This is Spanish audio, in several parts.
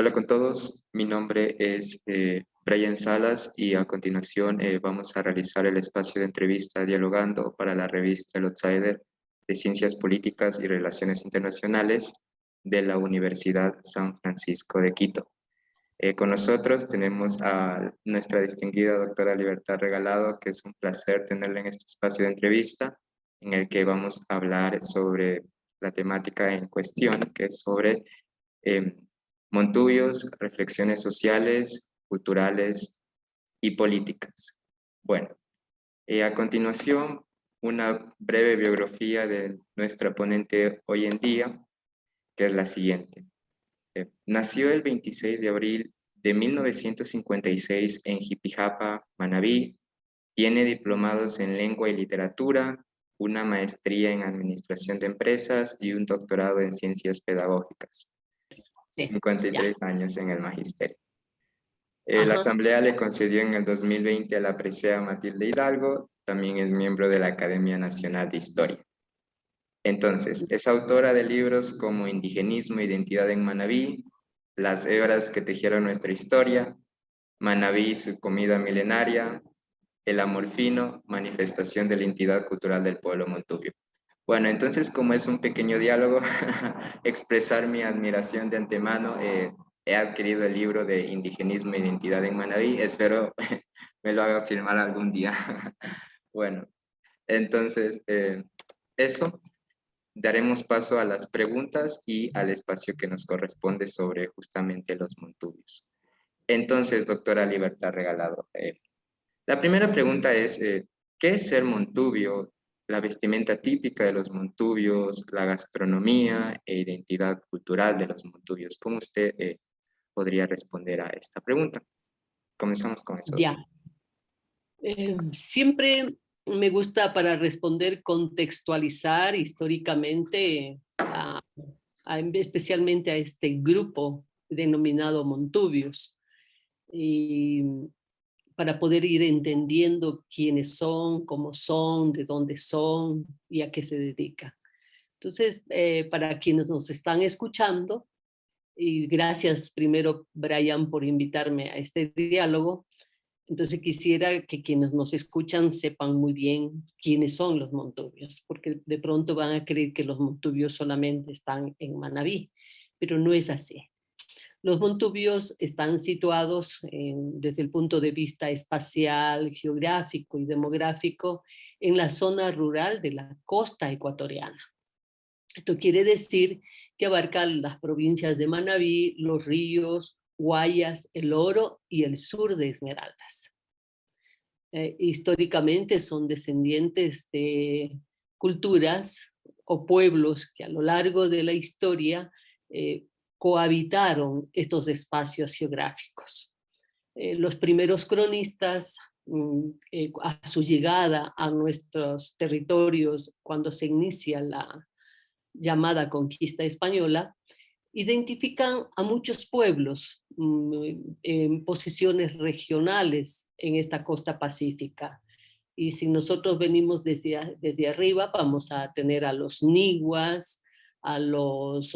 Hola con todos, mi nombre es Brian Salas y a continuación vamos a realizar el espacio de entrevista dialogando para la revista El Outsider de Ciencias Políticas y Relaciones Internacionales de la Universidad San Francisco de Quito. Con nosotros tenemos a nuestra distinguida doctora Libertad Regalado, que es un placer tenerla en este espacio de entrevista en el que vamos a hablar sobre la temática en cuestión, que es sobre Montubios, reflexiones sociales, culturales y políticas. Bueno, a continuación, una breve biografía de nuestra ponente hoy en día, que es la siguiente. Nació el 26 de abril de 1956 en Jipijapa, Manabí. Tiene diplomados en lengua y literatura, una maestría en administración de empresas y un doctorado en ciencias pedagógicas. Sí, 53 años en el magisterio. La Ajá. Asamblea le concedió en el 2020 a la presea Matilde Hidalgo, también es miembro de la Academia Nacional de Historia. Entonces, es autora de libros como Indigenismo e Identidad en Manabí, Las hebras que tejieron nuestra historia, Manabí y su comida milenaria, El amor fino, Manifestación de la identidad cultural del pueblo montubio. Bueno, entonces, como es un pequeño diálogo, expresar mi admiración de antemano. He adquirido el libro de Indigenismo e Identidad en Manabí. Espero me lo haga firmar algún día. Bueno, entonces, eso. Daremos paso a las preguntas y al espacio que nos corresponde sobre justamente los montubios. Entonces, doctora Libertad Regalado, la primera pregunta es, ¿qué es ser montubio? La vestimenta típica de los montubios, la gastronomía e identidad cultural de los montubios. ¿Cómo usted podría responder a esta pregunta? Comenzamos con eso. Ya. Siempre me gusta para responder contextualizar históricamente, especialmente a este grupo denominado montubios, y para poder ir entendiendo quiénes son, cómo son, de dónde son y a qué se dedican. Entonces, para quienes nos están escuchando, y gracias primero, Brian, por invitarme a este diálogo. Entonces quisiera que quienes nos escuchan sepan muy bien quiénes son los montubios, porque de pronto van a creer que los montubios solamente están en Manabí, pero no es así. Los montubios están situados desde el punto de vista espacial, geográfico y demográfico en la zona rural de la costa ecuatoriana. Esto quiere decir que abarca las provincias de Manabí, Los Ríos, Guayas, El Oro y el sur de Esmeraldas. Históricamente son descendientes de culturas o pueblos que a lo largo de la historia cohabitaron estos espacios geográficos. Los primeros cronistas, a su llegada a nuestros territorios cuando se inicia la llamada conquista española, identifican a muchos pueblos en posiciones regionales en esta costa pacífica. Y si nosotros venimos desde arriba, vamos a tener a los niguas, a los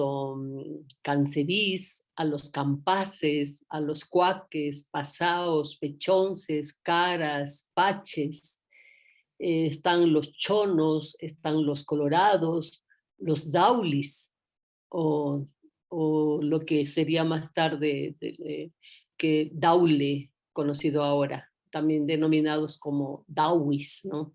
cancebís, a los campaces, a los cuaques, pasaos, pechonces, caras, paches. Están los chonos, están los colorados, los daulis, o, o lo que sería más tarde que daule, conocido ahora, también denominados como dauis, ¿no?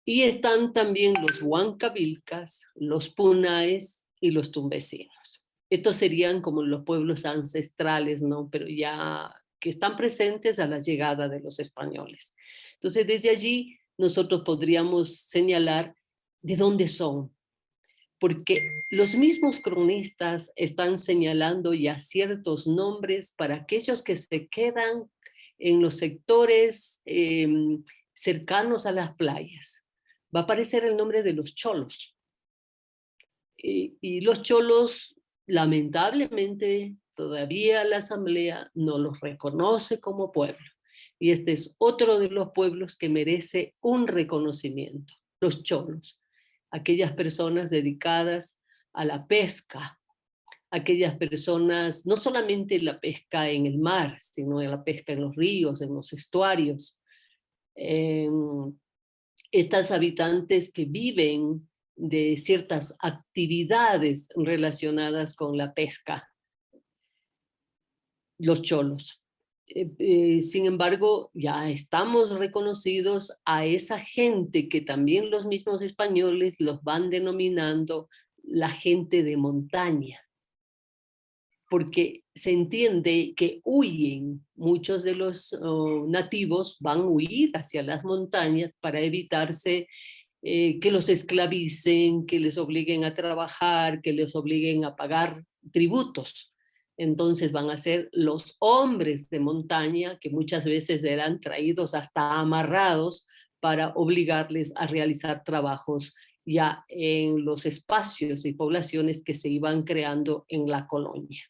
Y están también los huancavilcas, los punaes y los tumbesinos. Estos serían como los pueblos ancestrales, ¿no? Pero ya que están presentes a la llegada de los españoles. Entonces, desde allí nosotros podríamos señalar de dónde son, porque los mismos cronistas están señalando ya ciertos nombres para aquellos que se quedan en los sectores cercanos a las playas. Va a aparecer el nombre de los cholos. Y los cholos, lamentablemente, todavía la Asamblea no los reconoce como pueblo. Y este es otro de los pueblos que merece un reconocimiento, los cholos, aquellas personas dedicadas a la pesca, aquellas personas, no solamente la pesca en el mar, sino la pesca en los ríos, en los estuarios. Estas habitantes que viven de ciertas actividades relacionadas con la pesca, los cholos. Sin embargo, ya estamos reconocidos a esa gente que también los mismos españoles los van denominando la gente de montaña, porque se entiende que huyen, muchos de los nativos van a huir hacia las montañas para evitarse que los esclavicen, que les obliguen a trabajar, que les obliguen a pagar tributos. Entonces van a ser los hombres de montaña, que muchas veces eran traídos hasta amarrados para obligarles a realizar trabajos ya en los espacios y poblaciones que se iban creando en la colonia.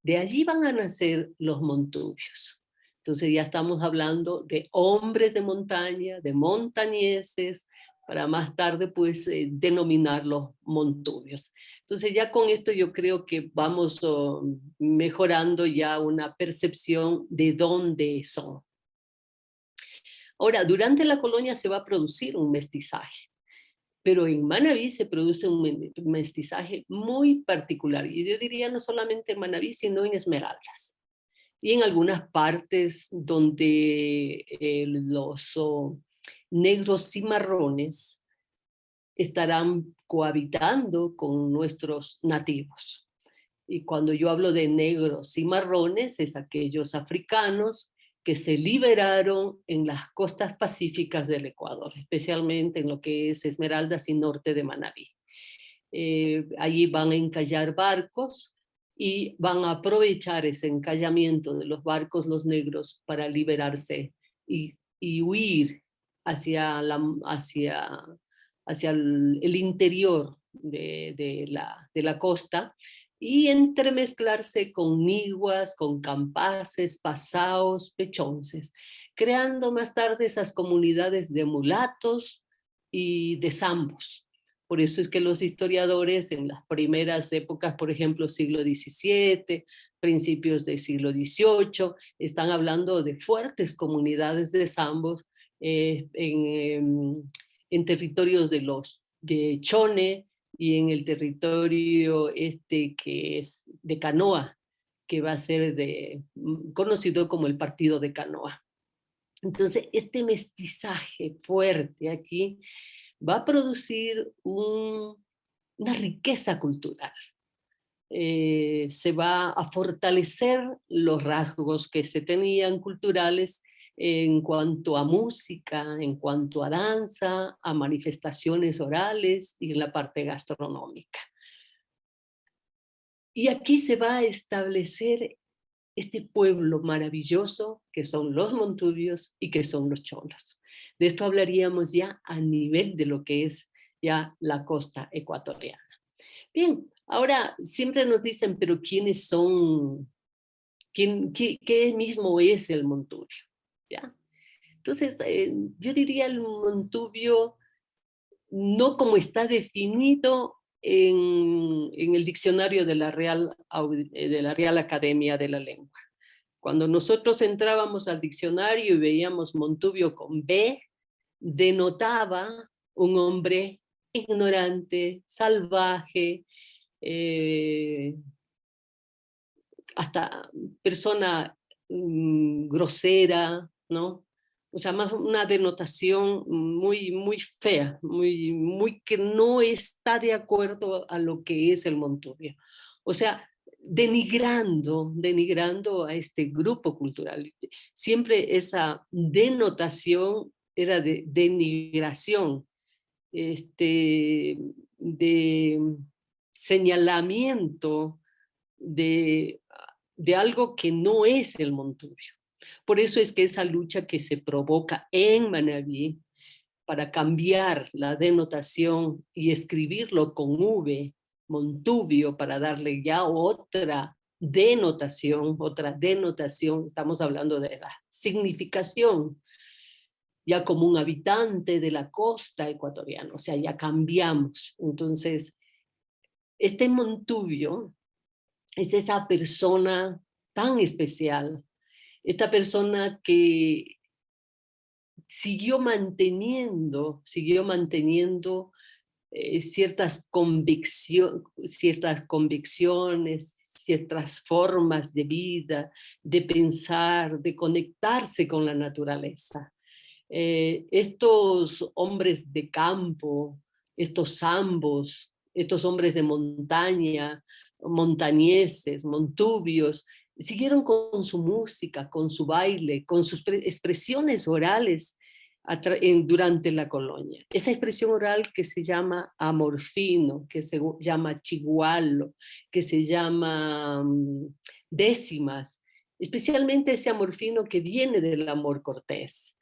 De allí van a nacer los montubios. Entonces ya estamos hablando de hombres de montaña, de montañeses, para más tarde pues denominarlos montubios. Entonces ya con esto yo creo que vamos mejorando ya una percepción de dónde son. Ahora, durante la colonia se va a producir un mestizaje, pero en Manabí se produce un mestizaje muy particular, y yo diría no solamente en Manabí, sino en Esmeraldas, y en algunas partes donde los negros cimarrones estarán cohabitando con nuestros nativos. Y cuando yo hablo de negros y marrones, es aquellos africanos que se liberaron en las costas pacíficas del Ecuador, especialmente en lo que es Esmeraldas y norte de Manabí. Allí van a encallar barcos y van a aprovechar ese encallamiento de los barcos los negros para liberarse y huir hacia, hacia el interior de la costa y entremezclarse con niguas, con campaces, pasaos, pechonces, creando más tarde esas comunidades de mulatos y de zambos. Por eso es que los historiadores en las primeras épocas, por ejemplo, siglo XVII, principios del siglo XVIII, están hablando de fuertes comunidades de zambos en territorios de Chone y en el territorio que es de Canoa, que va a ser conocido como el Partido de Canoa. Entonces, este mestizaje fuerte aquí va a producir una riqueza cultural. Se va a fortalecer los rasgos que se tenían culturales en cuanto a música, en cuanto a danza, a manifestaciones orales y en la parte gastronómica. Y aquí se va a establecer este pueblo maravilloso que son los montubios y que son los cholos. De esto hablaríamos ya a nivel de lo que es ya la costa ecuatoriana. Bien, ahora siempre nos dicen, pero ¿quiénes son? ¿Qué mismo es el montubio? ¿Ya? Entonces, yo diría el montubio no como está definido en el diccionario de la Real Academia de la Lengua. Cuando nosotros entrábamos al diccionario y veíamos montubio con B, denotaba un hombre ignorante, salvaje, hasta persona grosera, ¿no? O sea, más una denotación muy, muy fea, muy que no está de acuerdo a lo que es el montubio. O sea, denigrando a este grupo cultural. Siempre esa denotación era de denigración, de señalamiento de algo que no es el montubio. Por eso es que esa lucha que se provoca en Manabí para cambiar la denotación y escribirlo con V, montubio, para darle ya otra denotación, estamos hablando de la significación, ya como un habitante de la costa ecuatoriana, o sea, ya cambiamos. Entonces, este montubio es esa persona tan especial, esta persona que siguió manteniendo ciertas convicciones, ciertas formas de vida, de pensar, de conectarse con la naturaleza. Estos hombres de campo, estos zambos, estos hombres de montaña, montañeses, montubios, siguieron con su música, con su baile, con sus expresiones orales durante la colonia. Esa expresión oral que se llama amorfino, que se llama chigualo, que se llama décimas, especialmente ese amorfino que viene del amor cortés,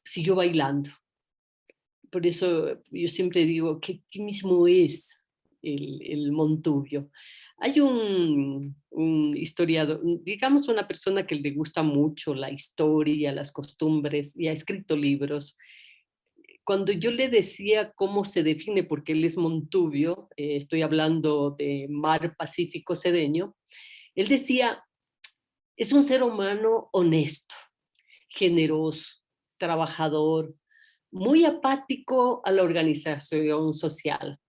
siguió bailando. Por eso yo siempre digo, ¿qué mismo es el Montubio? Hay un historiador, digamos una persona que le gusta mucho la historia, las costumbres, y ha escrito libros. Cuando yo le decía cómo se define, porque él es Montubio, estoy hablando de mar Pacífico Cedeño, él decía, es un ser humano honesto, generoso, trabajador, muy apático a la organización social,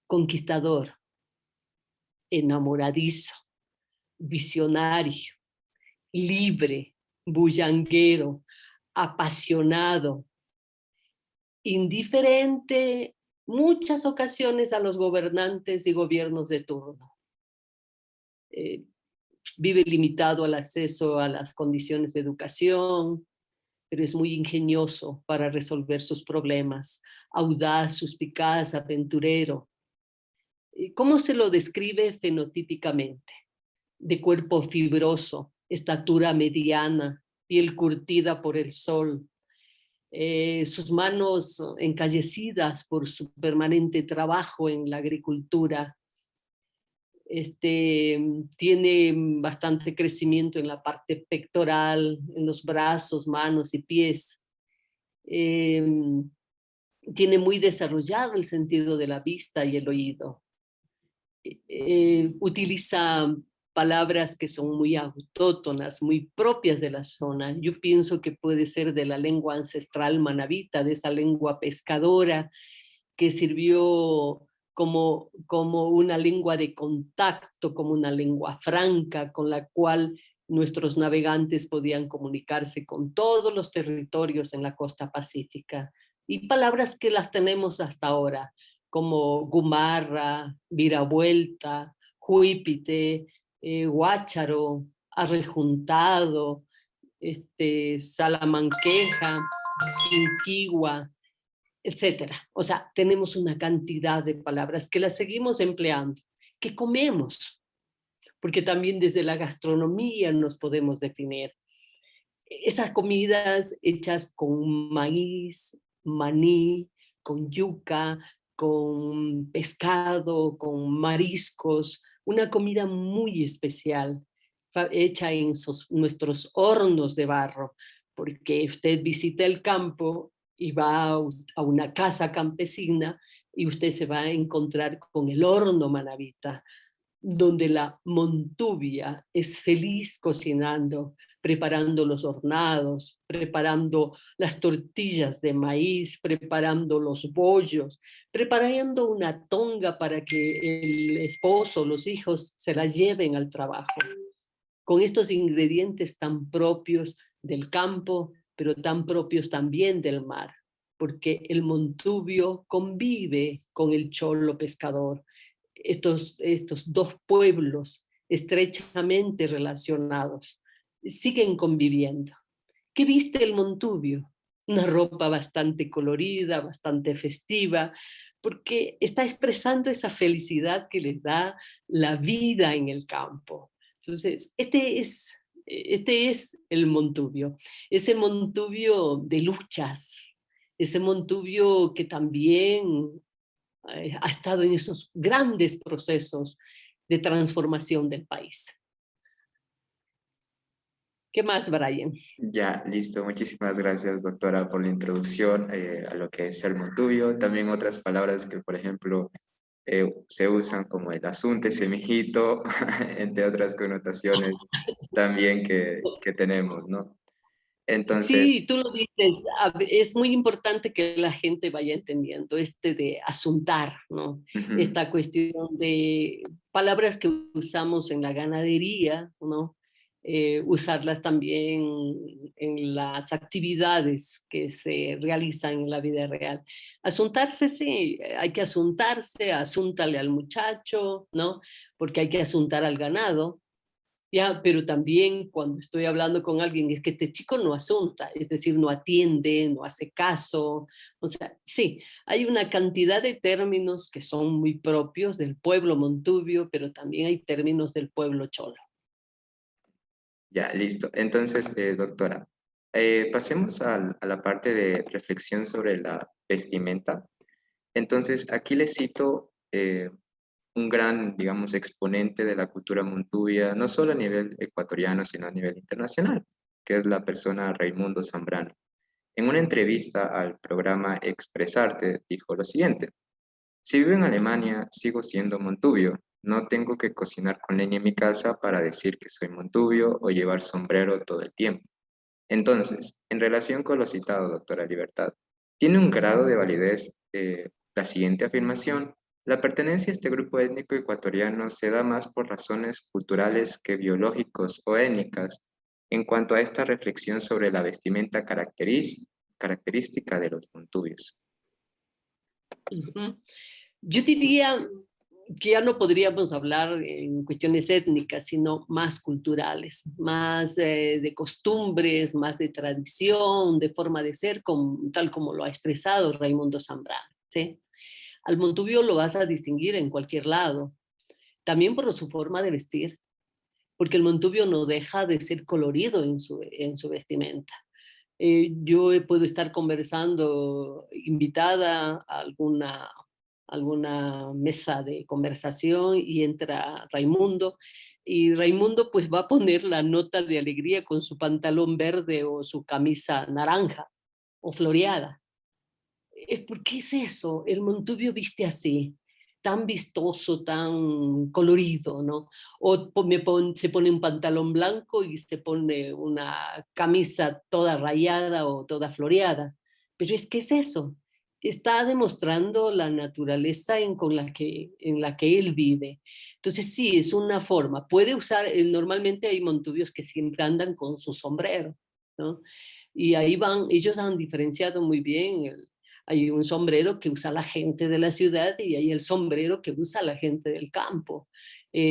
conquistador, enamoradizo, visionario, libre, bullanguero, apasionado, indiferente, muchas ocasiones a los gobernantes y gobiernos de turno. Vive limitado al acceso a las condiciones de educación, pero es muy ingenioso para resolver sus problemas, audaz, suspicaz, aventurero. ¿Cómo se lo describe fenotípicamente? De cuerpo fibroso, estatura mediana, piel curtida por el sol, sus manos encallecidas por su permanente trabajo en la agricultura. Tiene bastante crecimiento en la parte pectoral, en los brazos, manos y pies. Tiene muy desarrollado el sentido de la vista y el oído. Utiliza palabras que son muy autóctonas, muy propias de la zona. Yo pienso que puede ser de la lengua ancestral manabita, de esa lengua pescadora que sirvió como una lengua de contacto, como una lengua franca con la cual nuestros navegantes podían comunicarse con todos los territorios en la costa pacífica. Y palabras que las tenemos hasta ahora, como gumarra, viravuelta, huípite, guácharo, arrejuntado, salamanqueja, quinquigua, etcétera. O sea, tenemos una cantidad de palabras que las seguimos empleando, que comemos, porque también desde la gastronomía nos podemos definir. Esas comidas hechas con maíz, maní, con yuca, con pescado, con mariscos, una comida muy especial, hecha en nuestros hornos de barro, porque usted visita el campo y va a una casa campesina y usted se va a encontrar con el horno manabita, donde la montubia es feliz cocinando, preparando los hornados, preparando las tortillas de maíz, preparando los bollos, preparando una tonga para que el esposo, los hijos se la lleven al trabajo. Con estos ingredientes tan propios del campo, pero tan propios también del mar, porque el montubio convive con el cholo pescador. Estos dos pueblos estrechamente relacionados siguen conviviendo. ¿Qué viste el Montubio? Una ropa bastante colorida, bastante festiva, porque está expresando esa felicidad que les da la vida en el campo. Entonces, este es el Montubio, ese Montubio de luchas, ese Montubio que también ha estado en esos grandes procesos de transformación del país. ¿Qué más, Brian? Ya, listo. Muchísimas gracias, doctora, por la introducción a lo que es el Montubio. También otras palabras que, por ejemplo, se usan como el asúntese, mijito, entre otras connotaciones también que tenemos, ¿no? Entonces, Sí, tú lo dices, es muy importante que la gente vaya entendiendo de asuntar, ¿no? ujú, Esta cuestión de palabras que usamos en la ganadería, ¿no? Usarlas también en las actividades que se realizan en la vida real. Asuntarse, sí, hay que asuntarse, asúntale al muchacho, ¿no? Porque hay que asuntar al ganado, ya, pero también cuando estoy hablando con alguien es que este chico no asunta, es decir, no atiende, no hace caso. O sea, sí, hay una cantidad de términos que son muy propios del pueblo montubio, pero también hay términos del pueblo cholo. ya, listo. Entonces, doctora, pasemos a la parte de reflexión sobre la vestimenta. Entonces, aquí le cito un gran, digamos, exponente de la cultura montubia, no solo a nivel ecuatoriano, sino a nivel internacional, que es la persona Raimundo Zambrano. En una entrevista al programa Expresarte, dijo lo siguiente: si vivo en Alemania, sigo siendo montubio. No tengo que cocinar con leña en mi casa para decir que soy montubio o llevar sombrero todo el tiempo. Entonces, en relación con lo citado, doctora Libertad, ¿tiene un grado de validez la siguiente afirmación? La pertenencia a este grupo étnico ecuatoriano se da más por razones culturales que biológicos o étnicas en cuanto a esta reflexión sobre la vestimenta característica de los montubios. Ujú. Yo diría que ya no podríamos hablar en cuestiones étnicas, sino más culturales, más de costumbres, más de tradición, de forma de ser, tal como lo ha expresado Raimundo Zambrano, ¿sí? Al montubio lo vas a distinguir en cualquier lado, también por su forma de vestir, porque el montubio no deja de ser colorido en su vestimenta. Yo puedo estar conversando, invitada a alguna mesa de conversación y entra Raimundo, y Raimundo pues va a poner la nota de alegría con su pantalón verde o su camisa naranja o floreada. ¿Por qué es eso? El Montubio viste así, tan vistoso, tan colorido, ¿no? O se pone un pantalón blanco y se pone una camisa toda rayada o toda floreada. Pero es que es eso, está demostrando la naturaleza en la que él vive. Entonces sí, es una forma. Puede usar, normalmente hay montubios que siempre andan con su sombrero, ¿no? Y ahí van, ellos han diferenciado muy bien hay un sombrero que usa la gente de la ciudad y hay el sombrero que usa la gente del campo.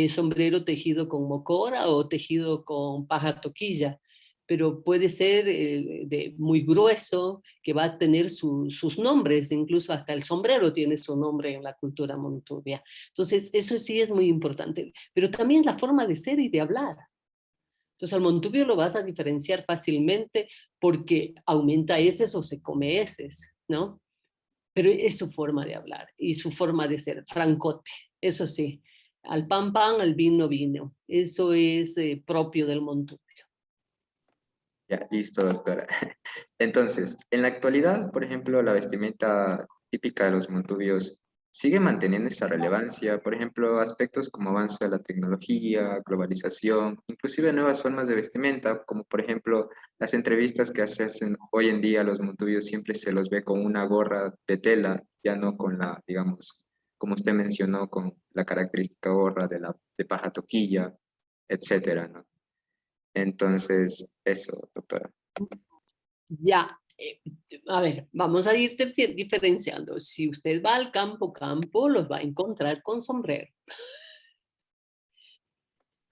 Sombrero tejido con mocora o tejido con paja toquilla, pero puede ser muy grueso, que va a tener sus nombres, incluso hasta el sombrero tiene su nombre en la cultura montubia. Entonces, eso sí es muy importante, pero también la forma de ser y de hablar. Entonces, al montubio lo vas a diferenciar fácilmente porque aumenta heces o se come heces, ¿no? Pero es su forma de hablar y su forma de ser, francote, eso sí, al pan pan, al vino vino, eso es propio del Montubio. Ya, listo, doctora. Entonces, en la actualidad, por ejemplo, la vestimenta típica de los montubios sigue manteniendo esa relevancia. Por ejemplo, aspectos como avance de la tecnología, globalización, inclusive nuevas formas de vestimenta, como por ejemplo las entrevistas que se hacen hoy en día, los montubios siempre se los ve con una gorra de tela, ya no con la, digamos, como usted mencionó, con la característica gorra de paja toquilla, etcétera, ¿no? Entonces, eso, doctora. Ya, a ver, vamos a ir diferenciando. Si usted va al campo, campo, los va a encontrar con sombrero.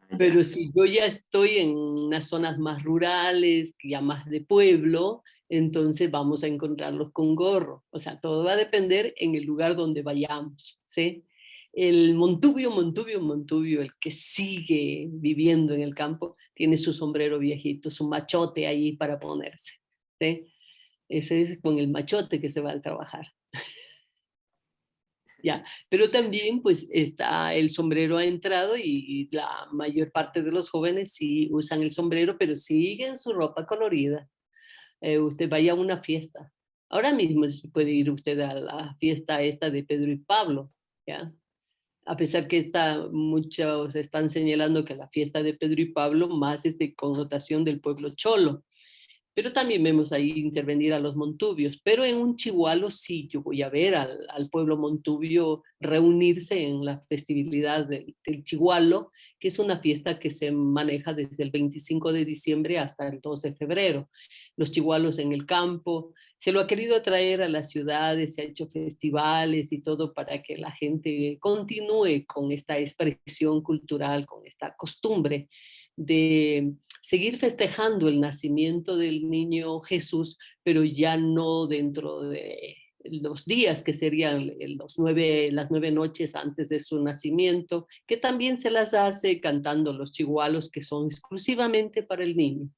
Ah, ya. Pero si yo ya estoy en unas zonas más rurales, ya más de pueblo, entonces vamos a encontrarlos con gorro. O sea, todo va a depender en el lugar donde vayamos, ¿sí? El montubio, montubio, montubio, el que sigue viviendo en el campo, tiene su sombrero viejito, su machote ahí para ponerse, ¿sí? Ese es con el machote que se va a trabajar. Ya, pero también pues está el sombrero ha entrado y la mayor parte de los jóvenes sí usan el sombrero, pero siguen su ropa colorida. Usted vaya a una fiesta. Ahora mismo puede ir usted a la fiesta esta de Pedro y Pablo, ¿ya? a pesar que muchos están señalando que la fiesta de Pedro y Pablo más es de connotación del pueblo cholo. Pero también vemos ahí intervenir a los montubios. Pero en un chihualo sí, yo voy a ver al pueblo montubio reunirse en la festividad del chihualo, que es una fiesta que se maneja desde el 25 de diciembre hasta el 2 de febrero. Los chihualos en el campo, se lo ha querido traer a las ciudades, se ha hecho festivales y todo para que la gente continúe con esta expresión cultural, con esta costumbre de seguir festejando el nacimiento del niño Jesús, pero ya no dentro de los días que serían las 9 noches antes de su nacimiento, que también se las hace cantando los chihualos que son exclusivamente para el niño.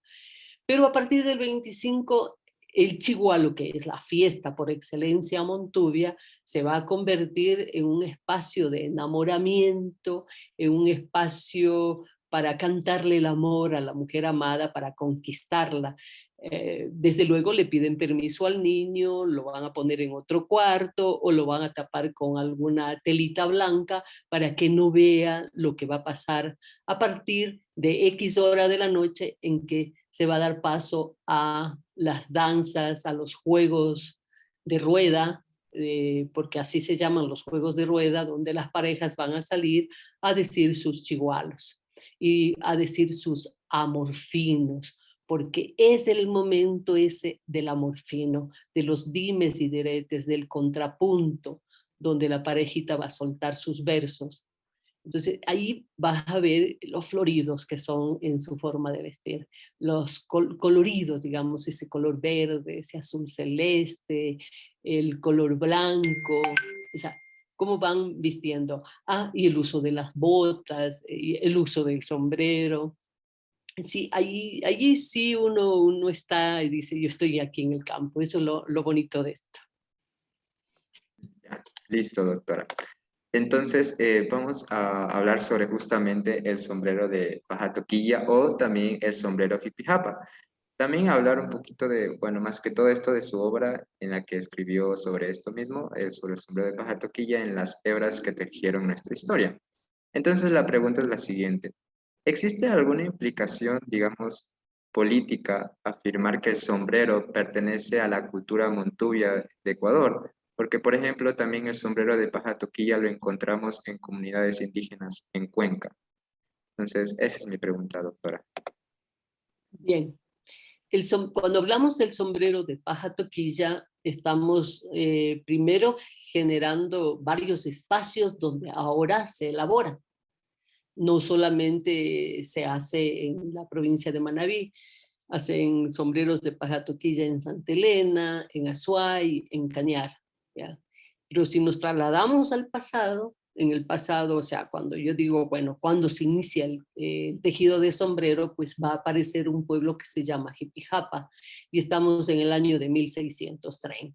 Pero a partir del 25, el chihualo, que es la fiesta por excelencia montuvia, se va a convertir en un espacio de enamoramiento, en un espacio para cantarle el amor a la mujer amada, para conquistarla. Desde luego le piden permiso al niño, lo van a poner en otro cuarto o lo van a tapar con alguna telita blanca para que no vea lo que va a pasar a partir de X hora de la noche en que se va a dar paso a las danzas, a los juegos de rueda, porque así se llaman los juegos de rueda, donde las parejas van a salir a decir sus chihualos y a decir sus amorfinos, porque es el momento ese del amorfino, de los dimes y diretes, del contrapunto, donde la parejita va a soltar sus versos. Entonces ahí vas a ver los floridos que son en su forma de vestir, los coloridos, digamos, ese color verde, ese azul celeste, el color blanco, o sea, cómo van vistiendo. Ah, y el uso de las botas, y el uso del sombrero. Sí, allí sí uno está y dice, yo estoy aquí en el campo. Eso es lo bonito de esto. Ya, listo, doctora. Entonces, vamos a hablar sobre justamente el sombrero de paja toquilla o también el sombrero jipijapa. También hablar un poquito de, bueno, más que todo esto de su obra en la que escribió sobre esto mismo, sobre el sombrero de paja toquilla en las hebras que tejieron nuestra historia. Entonces, la pregunta es la siguiente. ¿Existe alguna implicación, digamos, política afirmar que el sombrero pertenece a la cultura montuvia de Ecuador? Porque, por ejemplo, también el sombrero de paja toquilla lo encontramos en comunidades indígenas en Cuenca. Entonces, esa es mi pregunta, doctora. Bien, cuando hablamos del sombrero de paja toquilla, estamos primero generando varios espacios donde ahora se elabora. No solamente se hace en la provincia de Manabí, hacen sombreros de paja toquilla en Santa Elena, en Azuay, en Cañar, ¿ya? Pero si nos trasladamos al pasado, en el pasado, o sea, cuando yo digo, bueno, cuando se inicia el tejido de sombrero, pues va a aparecer un pueblo que se llama Jipijapa, y estamos en el año de 1630.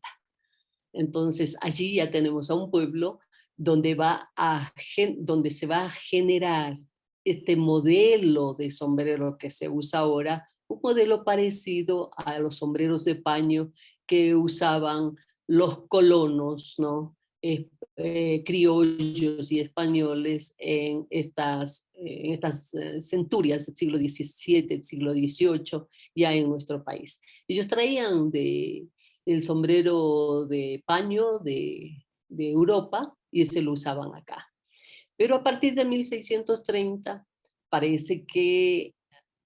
Entonces, allí ya tenemos a un pueblo donde, donde se va a generar este modelo de sombrero que se usa ahora, un modelo parecido a los sombreros de paño que usaban los colonos, ¿no? Criollos y españoles en estas centurias del siglo XVII, del siglo XVIII, ya en nuestro país. Ellos traían el sombrero de paño de Europa y ese lo usaban acá. Pero a partir de 1630 parece que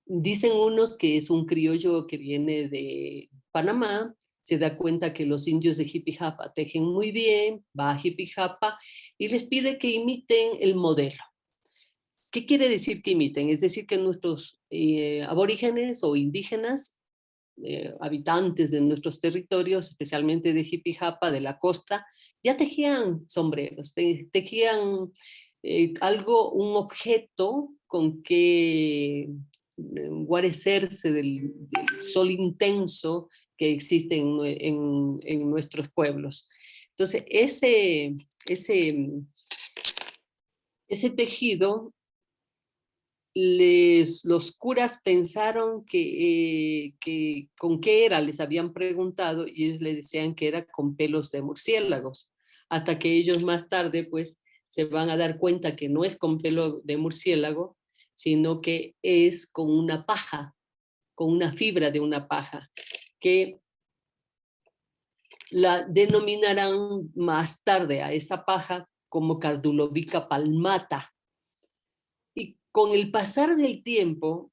dicen unos que es un criollo que viene de Panamá, se da cuenta que los indios de Jipijapa tejen muy bien, va a Jipijapa y les pide que imiten el modelo. ¿Qué quiere decir que imiten? Es decir, que nuestros aborígenes o indígenas habitantes de nuestros territorios, especialmente de Jipijapa, de la costa, ya tejían sombreros, tejían un objeto con que guarecerse del sol intenso que existe en nuestros pueblos. Entonces, ese, ese tejido los curas pensaron que con qué era, les habían preguntado y ellos le decían que era con pelos de murciélagos, hasta que ellos más tarde pues se van a dar cuenta que no es con pelo de murciélago, sino que es con una paja, con una fibra de una paja, que la denominarán más tarde a esa paja como Cardulovica palmata. Y con el pasar del tiempo,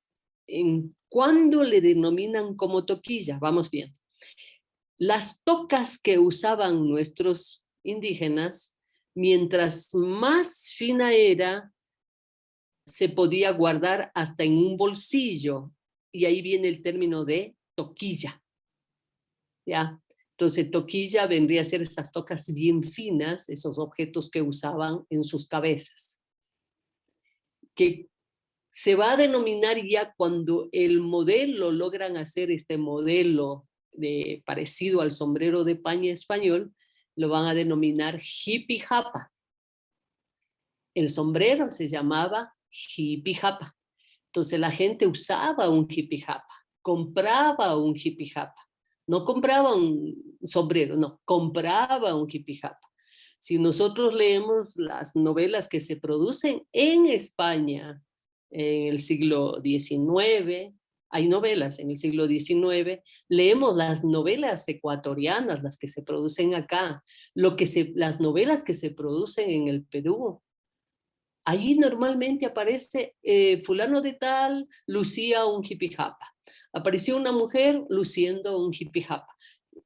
¿cuándo le denominan como toquilla? Vamos viendo. Las tocas que usaban nuestros indígenas, mientras más fina era, se podía guardar hasta en un bolsillo. Y ahí viene el término de toquilla. ¿Ya? Entonces, toquilla vendría a ser esas tocas bien finas, esos objetos que usaban en sus cabezas. Que se va a denominar ya cuando el modelo, logran hacer este modelo parecido al sombrero de paña español, lo van a denominar hippie japa. El sombrero se llamaba hippie japa. Entonces la gente usaba un hippie japa, compraba un hippie japa. No compraba un sombrero, no, compraba un hippie japa. Si nosotros leemos las novelas que se producen en España en el siglo XIX, hay novelas en el siglo XIX, leemos las novelas ecuatorianas, las que se producen acá, las novelas que se producen en el Perú. Allí normalmente aparece fulano de tal, lucía un hippie japa. Apareció una mujer luciendo un hippie japa.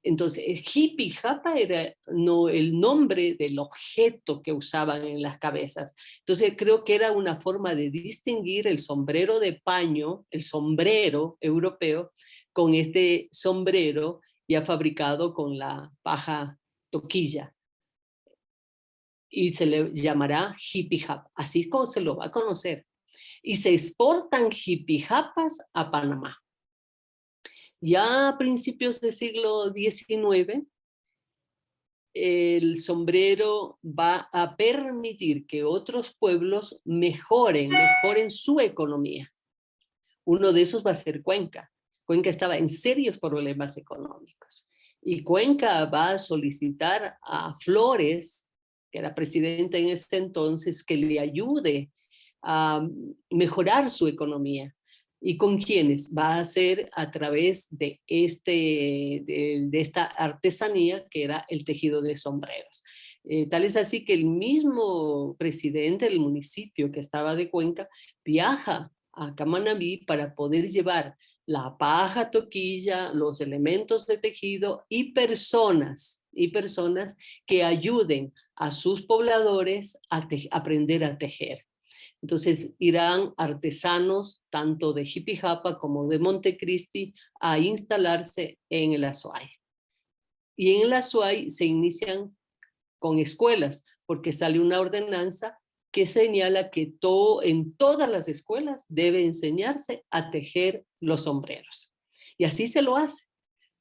Entonces, el hippie japa era no, el nombre del objeto que usaban en las cabezas. Entonces, creo que era una forma de distinguir el sombrero de paño, el sombrero europeo, con este sombrero ya fabricado con la paja toquilla. Y se le llamará hippie japa, así es como se lo va a conocer. Y se exportan hippie japas a Panamá. Ya a principios del siglo XIX, el sombrero va a permitir que otros pueblos mejoren su economía. Uno de esos va a ser Cuenca. Cuenca estaba en serios problemas económicos. Y Cuenca va a solicitar a Flores, que era presidente en ese entonces, que le ayude a mejorar su economía. ¿Y con quiénes? Va a ser a través de esta artesanía que era el tejido de sombreros. Tal es así que el mismo presidente del municipio que estaba de Cuenca viaja a Camanaví para poder llevar la paja toquilla, los elementos de tejido y personas que ayuden a sus pobladores a aprender a tejer. Entonces irán artesanos tanto de Jipijapa como de Montecristi a instalarse en el Azuay. Y en el Azuay se inician con escuelas, porque sale una ordenanza que señala que en todas las escuelas debe enseñarse a tejer los sombreros. Y así se lo hace,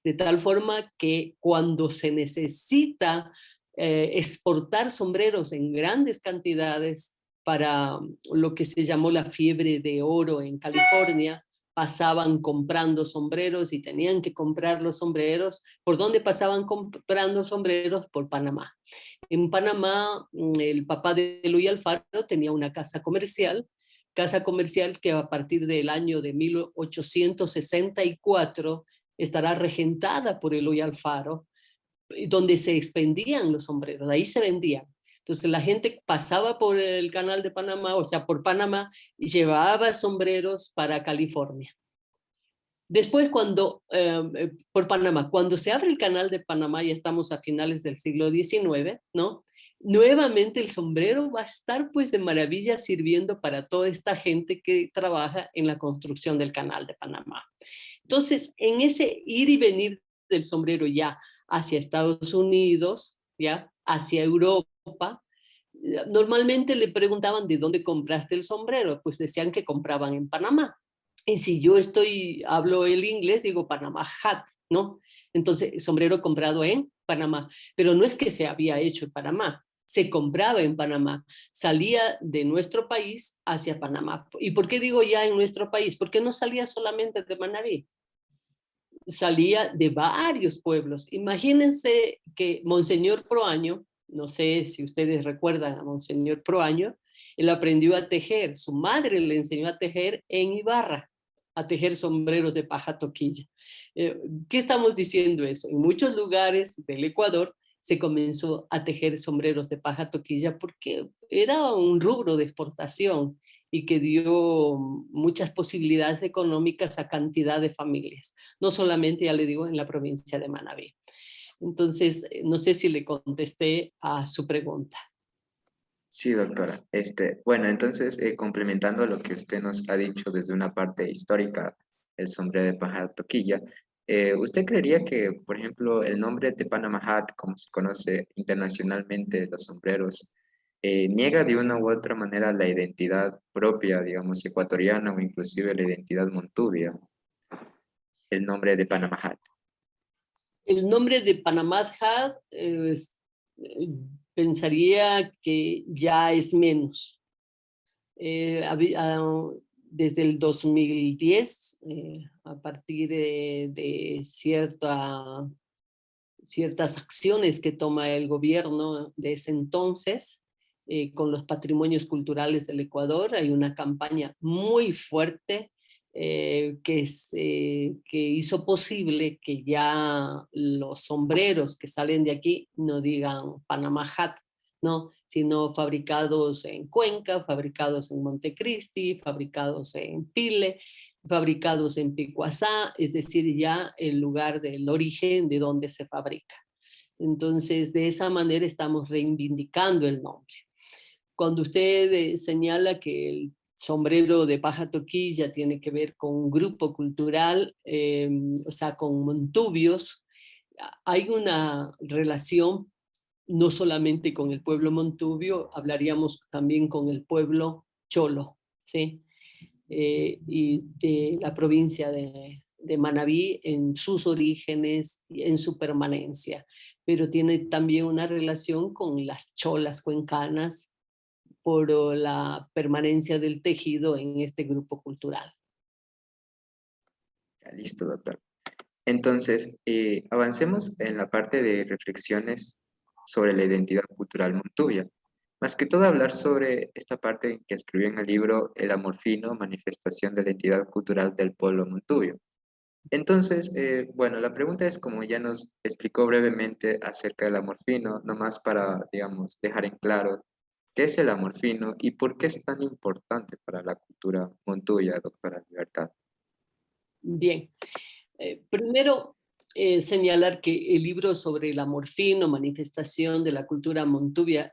de tal forma que cuando se necesita exportar sombreros en grandes cantidades para lo que se llamó la fiebre de oro en California, pasaban comprando sombreros y tenían que comprar los sombreros. ¿Por dónde pasaban comprando sombreros? Por Panamá. En Panamá, el papá de Eloy Alfaro tenía una casa comercial que a partir del año de 1864 estará regentada por Eloy Alfaro, donde se expendían los sombreros, ahí se vendían. Entonces la gente pasaba por el canal de Panamá, o sea, por Panamá, y llevaba sombreros para California. Después, por Panamá, cuando se abre el canal de Panamá, ya estamos a finales del siglo XIX, ¿no? Nuevamente el sombrero va a estar pues de maravilla sirviendo para toda esta gente que trabaja en la construcción del canal de Panamá. Entonces, en ese ir y venir del sombrero ya hacia Estados Unidos, ya hacia Europa, normalmente le preguntaban de dónde compraste el sombrero, pues decían que compraban en Panamá. Y si yo hablo el inglés, digo Panamá hat, ¿no? Entonces, sombrero comprado en Panamá. Pero no es que se había hecho en Panamá, se compraba en Panamá, salía de nuestro país hacia Panamá. ¿Y por qué digo ya en nuestro país? Porque no salía solamente de Manabí, salía de varios pueblos. Imagínense que Monseñor Proaño no sé si ustedes recuerdan a Monseñor Proaño, él aprendió a tejer, su madre le enseñó a tejer en Ibarra, a tejer sombreros de paja toquilla. ¿Qué estamos diciendo eso? En muchos lugares del Ecuador se comenzó a tejer sombreros de paja toquilla porque era un rubro de exportación y que dio muchas posibilidades económicas a cantidad de familias, no solamente, ya le digo, en la provincia de Manabí. Entonces, no sé si le contesté a su pregunta. Sí, doctora. Bueno, entonces, complementando lo que usted nos ha dicho desde una parte histórica, el sombrero de paja toquilla, ¿usted creería que, por ejemplo, el nombre de Panama Hat, como se conoce internacionalmente los sombreros, niega de una u otra manera la identidad propia, digamos, ecuatoriana o inclusive la identidad montuvia, el nombre de Panama Hat? El nombre de Panamá Hat pensaría que ya es menos. Desde el 2010, a partir de ciertas acciones que toma el gobierno de ese entonces, con los patrimonios culturales del Ecuador, hay una campaña muy fuerte que hizo posible que ya los sombreros que salen de aquí no digan Panama Hat, ¿no? Sino fabricados en Cuenca, fabricados en Montecristi, fabricados en Pile, fabricados en Picuazá, es decir, ya el lugar del origen de donde se fabrica. Entonces, de esa manera estamos reivindicando el nombre. Cuando usted señala que el sombrero de paja toquilla tiene que ver con un grupo cultural, o sea, con montubios, hay una relación no solamente con el pueblo montubio, hablaríamos también con el pueblo cholo, ¿sí? Y de la provincia de Manabí en sus orígenes y en su permanencia, pero tiene también una relación con las cholas cuencanas por la permanencia del tejido en este grupo cultural. Ya, listo, doctor. Entonces, avancemos en la parte de reflexiones sobre la identidad cultural montuvia. Más que todo hablar sobre esta parte que escribió en el libro El amor fino, manifestación de la identidad cultural del pueblo montubio. Entonces, bueno, la pregunta es, como ya nos explicó brevemente acerca del amor fino, nomás para, digamos, dejar en claro qué es el amor fino y por qué es tan importante para la cultura montuvia, doctora Libertad. Bien, primero señalar que el libro sobre el amor fino, manifestación de la cultura montubia,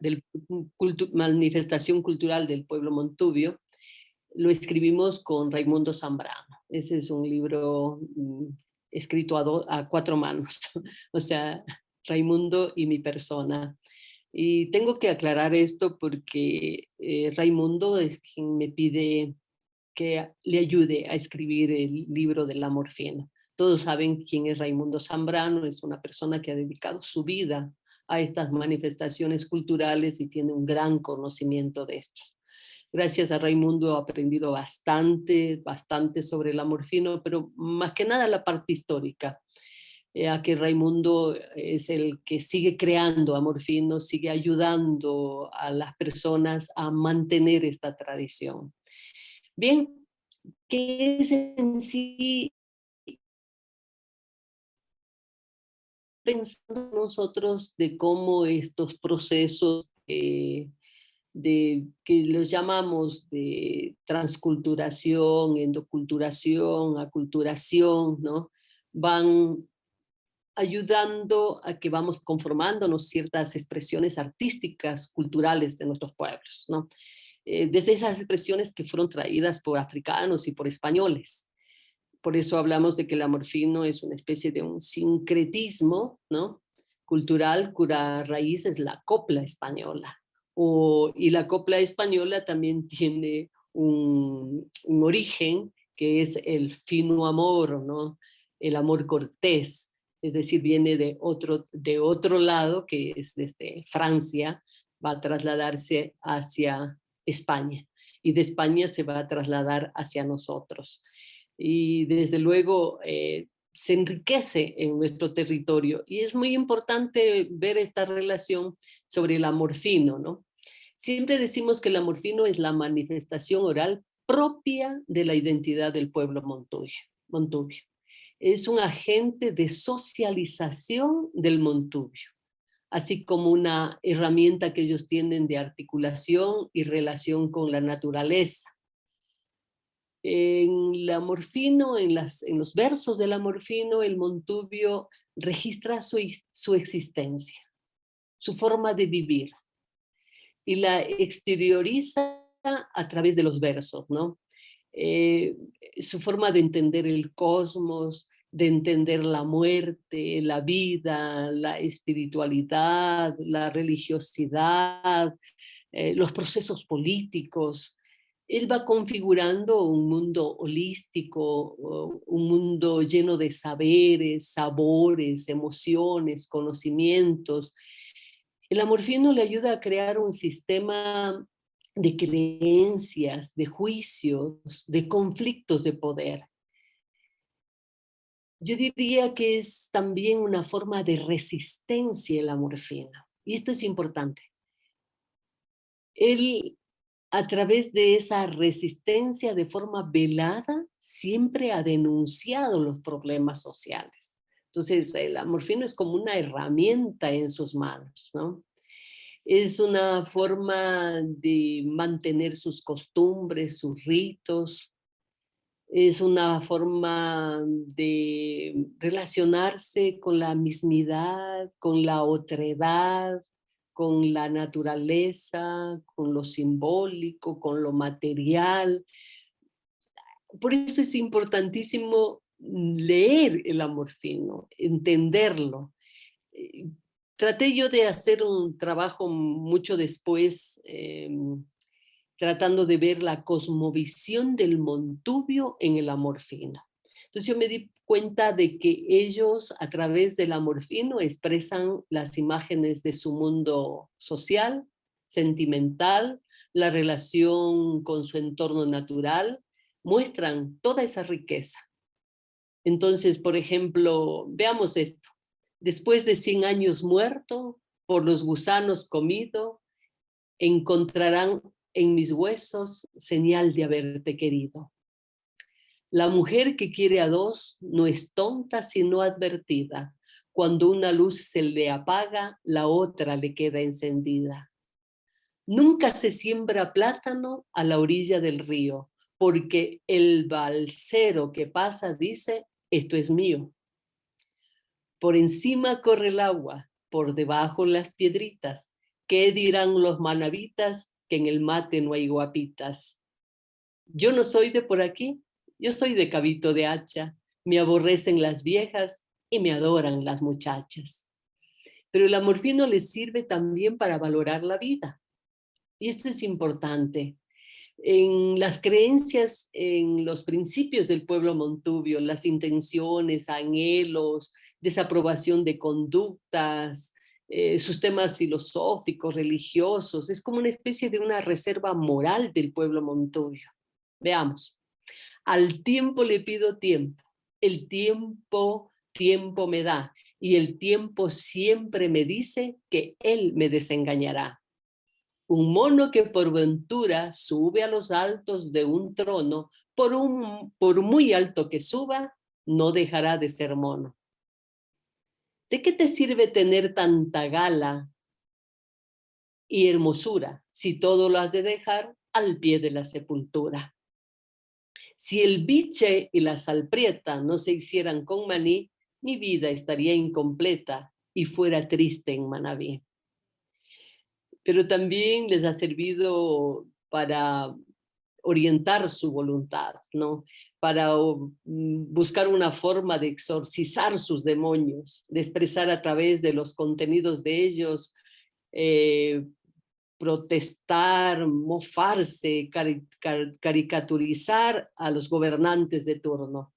manifestación cultural del pueblo montubio, lo escribimos con Raimundo Zambrano. Ese es un libro escrito a cuatro manos, o sea, Raimundo y mi persona. Y tengo que aclarar esto porque Raimundo es quien me pide que le ayude a escribir el libro del amor fino. Todos saben quién es Raimundo Zambrano, es una persona que ha dedicado su vida a estas manifestaciones culturales y tiene un gran conocimiento de estos. Gracias a Raimundo he aprendido bastante, bastante sobre el amor fino, pero más que nada la parte histórica, a que Raimundo es el que sigue creando amor fino, sigue ayudando a las personas a mantener esta tradición. Bien, ¿qué es en sí pensando nosotros de cómo estos procesos de que los llamamos de transculturación, endoculturación, aculturación, ¿no? Van ayudando a que vamos conformándonos ciertas expresiones artísticas, culturales de nuestros pueblos, ¿no? Desde esas expresiones que fueron traídas por africanos y por españoles. Por eso hablamos de que el amor fino es una especie de un sincretismo, ¿no? Cultural, cuya raíz es la copla española. Y la copla española también tiene un origen que es el fino amor, ¿no? El amor cortés, es decir, viene de otro lado, que es desde Francia, va a trasladarse hacia España y de España se va a trasladar hacia nosotros. Y desde luego se enriquece en nuestro territorio. Y es muy importante ver esta relación sobre el amorfino, ¿no? Siempre decimos que el amorfino es la manifestación oral propia de la identidad del pueblo montubio. Es un agente de socialización del montubio, así como una herramienta que ellos tienen de articulación y relación con la naturaleza. En el amorfino, en los versos del amorfino, el montubio registra su existencia, su forma de vivir, y la exterioriza a través de los versos, ¿no? Su forma de entender el cosmos, de entender la muerte, la vida, la espiritualidad, la religiosidad, los procesos políticos. Él va configurando un mundo holístico, un mundo lleno de saberes, sabores, emociones, conocimientos. El amorfino le ayuda a crear un sistema de creencias, de juicios, de conflictos de poder. Yo diría que es también una forma de resistencia el amorfino. Y esto es importante. Él, a través de esa resistencia de forma velada, siempre ha denunciado los problemas sociales. Entonces, el amorfino es como una herramienta en sus manos, ¿no? Es una forma de mantener sus costumbres, sus ritos. Es una forma de relacionarse con la mismidad, con la otredad, con la naturaleza, con lo simbólico, con lo material. Por eso es importantísimo leer el amorfino, entenderlo. Eh, Traté yo de hacer un trabajo mucho después, tratando de ver la cosmovisión del montubio en el amorfino. Entonces yo me di cuenta de que ellos a través del amorfino expresan las imágenes de su mundo social, sentimental, la relación con su entorno natural, muestran toda esa riqueza. Entonces, por ejemplo, veamos esto. Después de 100 años muerto, por los gusanos comido, encontrarán en mis huesos señal de haberte querido. La mujer que quiere a dos no es tonta sino advertida. Cuando una luz se le apaga, la otra le queda encendida. Nunca se siembra plátano a la orilla del río, porque el balsero que pasa dice, esto es mío. Por encima corre el agua, por debajo las piedritas. ¿Qué dirán los manabitas? Que en el mate no hay guapitas. Yo no soy de por aquí, yo soy de Cabito de Hacha. Me aborrecen las viejas y me adoran las muchachas. Pero el amorfino les sirve también para valorar la vida. Y esto es importante. En las creencias, en los principios del pueblo montubio, las intenciones, anhelos, desaprobación de conductas, sus temas filosóficos, religiosos, es como una especie de una reserva moral del pueblo montubio. Veamos, al tiempo le pido tiempo, el tiempo me da, y el tiempo siempre me dice que él me desengañará. Un mono que por ventura sube a los altos de un trono, por muy alto que suba, no dejará de ser mono. ¿De qué te sirve tener tanta gala y hermosura si todo lo has de dejar al pie de la sepultura? Si el biche y la salprieta no se hicieran con maní, mi vida estaría incompleta y fuera triste en Manabí. Pero también les ha servido para orientar su voluntad, ¿no? Para buscar una forma de exorcizar sus demonios, de expresar a través de los contenidos de ellos, protestar, mofarse, caricaturizar a los gobernantes de turno.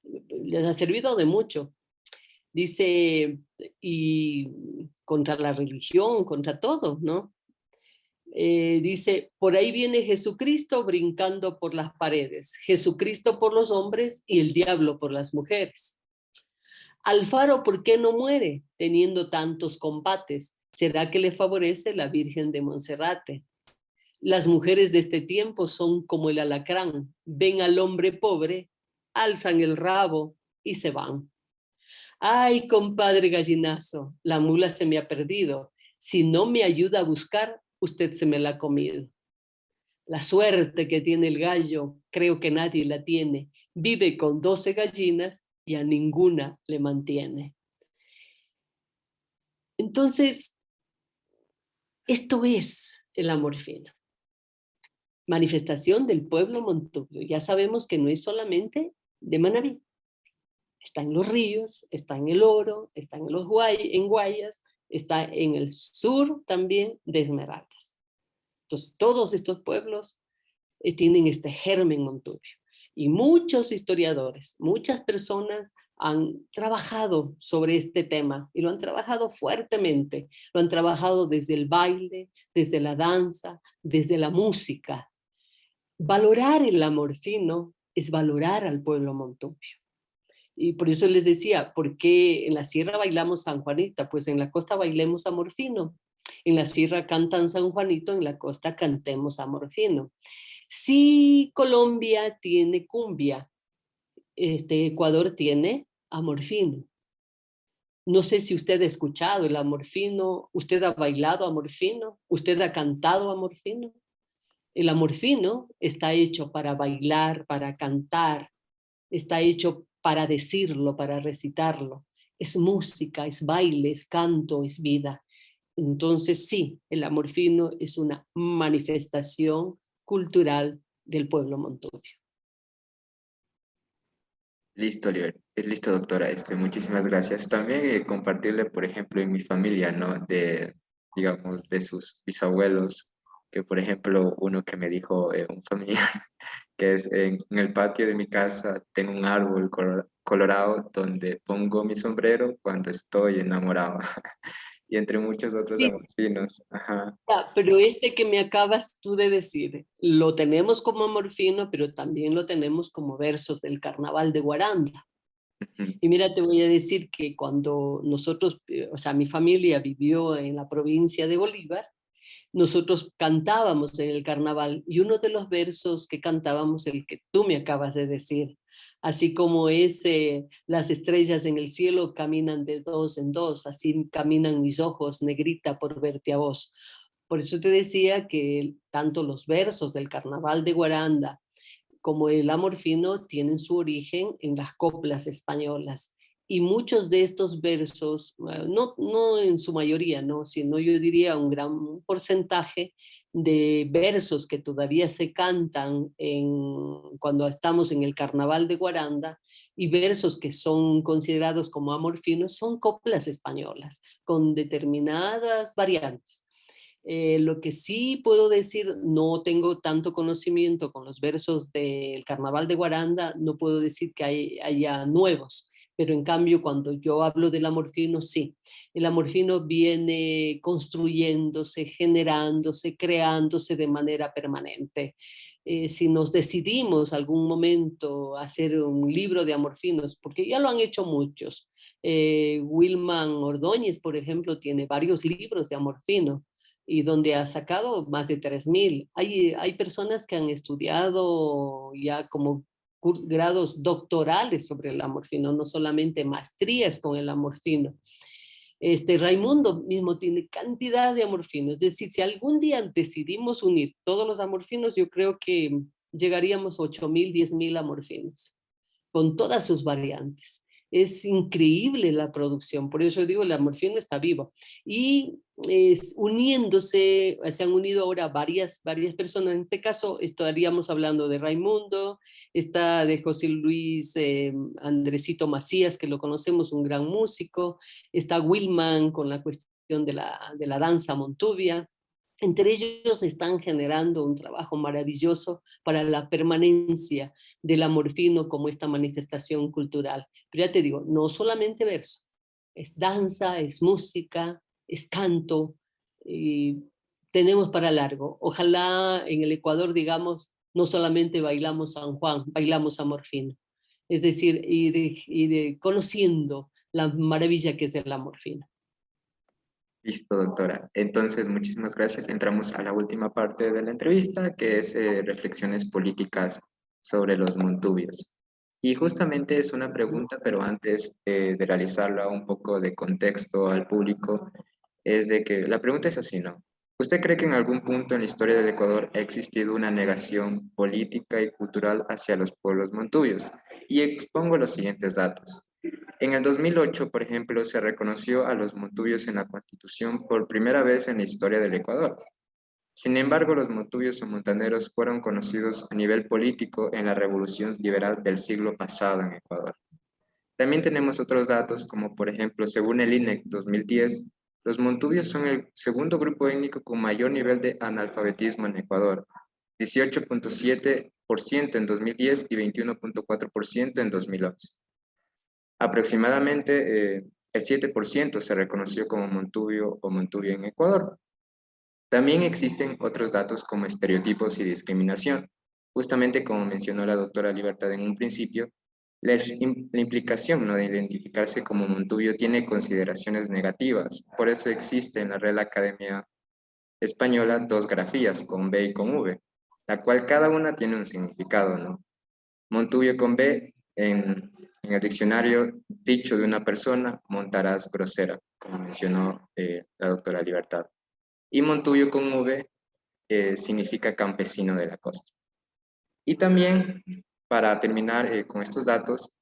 Les ha servido de mucho. Dice, y contra la religión, contra todo, ¿no? Dice, por ahí viene Jesucristo brincando por las paredes, Jesucristo por los hombres y el diablo por las mujeres. Alfaro, ¿por qué no muere teniendo tantos combates? ¿Será que le favorece la Virgen de Monserrate? Las mujeres de este tiempo son como el alacrán, ven al hombre pobre, alzan el rabo y se van. Ay, compadre gallinazo, la mula se me ha perdido. Si no me ayuda a buscar, usted se me la ha comido. La suerte que tiene el gallo, creo que nadie la tiene. Vive con 12 gallinas y a ninguna le mantiene. Entonces, esto es el amor fino. Manifestación del pueblo montubio. Ya sabemos que no es solamente de Manabí. Está en los ríos, está en el Oro, está en los en Guayas, está en el sur también de Esmeraldas. Entonces, todos estos pueblos tienen este germen montubio. Y muchos historiadores, muchas personas han trabajado sobre este tema y lo han trabajado fuertemente. Lo han trabajado desde el baile, desde la danza, desde la música. Valorar el amor fino es valorar al pueblo montubio. Y por eso les decía, ¿por qué en la sierra bailamos San Juanita? Pues en la costa bailemos amor fino. En la sierra cantan San Juanito, en la costa cantemos amor fino. Si Colombia tiene cumbia, Ecuador tiene amor fino. No sé si usted ha escuchado el amor fino, usted ha bailado amor fino, usted ha cantado amor fino. El amor fino está hecho para bailar, para cantar, está hecho para decirlo, para recitarlo. Es música, es baile, es canto, es vida. Entonces sí, el amor fino es una manifestación cultural del pueblo montubio. Listo, Oliver. Listo, doctora. Muchísimas gracias. También compartirle, por ejemplo, en mi familia, ¿no? Digamos, de sus bisabuelos, que por ejemplo, uno que me dijo un familiar, que es en el patio de mi casa, tengo un árbol colorado donde pongo mi sombrero cuando estoy enamorado. Y entre muchos otros Sí, amorfinos. Ajá. pero este que me acabas tú de decir, lo tenemos como amor fino, pero también lo tenemos como versos del Carnaval de Guaranda. Ujú. Y mira, te voy a decir que cuando nosotros, o sea, mi familia vivió en la provincia de Bolívar, nosotros cantábamos en el carnaval y uno de los versos que cantábamos, el que tú me acabas de decir, así como ese, las estrellas en el cielo caminan de dos en dos, así caminan mis ojos, negrita, por verte a vos. Por eso te decía que tanto los versos del carnaval de Guaranda como el amor fino tienen su origen en las coplas españolas. Y muchos de estos versos, no en su mayoría, ¿no? Sino yo diría un gran porcentaje de versos que todavía se cantan cuando estamos en el carnaval de Guaranda y versos que son considerados como amor fino son coplas españolas con determinadas variantes. Lo que sí puedo decir, no tengo tanto conocimiento con los versos del Carnaval de Guaranda, no puedo decir que haya nuevos, pero en cambio cuando yo hablo del amor fino, sí. El amor fino viene construyéndose, generándose, creándose de manera permanente. Si nos decidimos algún momento a hacer un libro de amor finos, porque ya lo han hecho muchos. Wilman Ordóñez, por ejemplo, tiene varios libros de amor fino y donde ha sacado más de 3.000. Hay personas que han estudiado ya como grados doctorales sobre el amor fino, no solamente maestrías con el amor fino. Raimundo mismo tiene cantidad de amor fino, es decir, si algún día decidimos unir todos los amor finos, yo creo que llegaríamos a 8.000, 10.000 amor finos con todas sus variantes. Es increíble la producción, por eso digo, la morfina está vivo. Y uniéndose, se han unido ahora varias personas, en este caso estaríamos hablando de Raimundo, está de José Luis Andresito Macías, que lo conocemos, un gran músico, está Wilman con la cuestión de la danza montubia. Entre ellos están generando un trabajo maravilloso para la permanencia del amor fino como esta manifestación cultural. Pero ya te digo, no solamente verso, es danza, es música, es canto, y tenemos para largo. Ojalá en el Ecuador, digamos, no solamente bailamos San Juan, bailamos amor fino. Es decir, ir conociendo la maravilla que es el amor fino. Listo, doctora. Entonces, muchísimas gracias. Entramos a la última parte de la entrevista, que es reflexiones políticas sobre los montubios. Y justamente es una pregunta, pero antes de realizarla un poco de contexto al público, es de que la pregunta es así, ¿no? ¿Usted cree que en algún punto en la historia del Ecuador ha existido una negación política y cultural hacia los pueblos montubios? Y expongo los siguientes datos. En el 2008, por ejemplo, se reconoció a los montubios en la Constitución por primera vez en la historia del Ecuador. Sin embargo, los montubios o montaneros fueron conocidos a nivel político en la Revolución Liberal del siglo pasado en Ecuador. También tenemos otros datos, como por ejemplo, según el INEC 2010, los montubios son el segundo grupo étnico con mayor nivel de analfabetismo en Ecuador, 18.7% en 2010 y 21.4% en 2011. Aproximadamente el 7% se reconoció como montubio o montubia en Ecuador. También existen otros datos como estereotipos y discriminación. Justamente como mencionó la doctora Libertad en un principio, la implicación, ¿no?, de identificarse como montubio tiene consideraciones negativas. Por eso existe en la Real Academia Española dos grafías, con B y con V, la cual cada una tiene un significado, ¿no? Montubio con B, en el diccionario, dicho de una persona, montaraz grosera, como mencionó la doctora Libertad. Y Montubio con V significa campesino de la costa. Y también, para terminar con estos datos,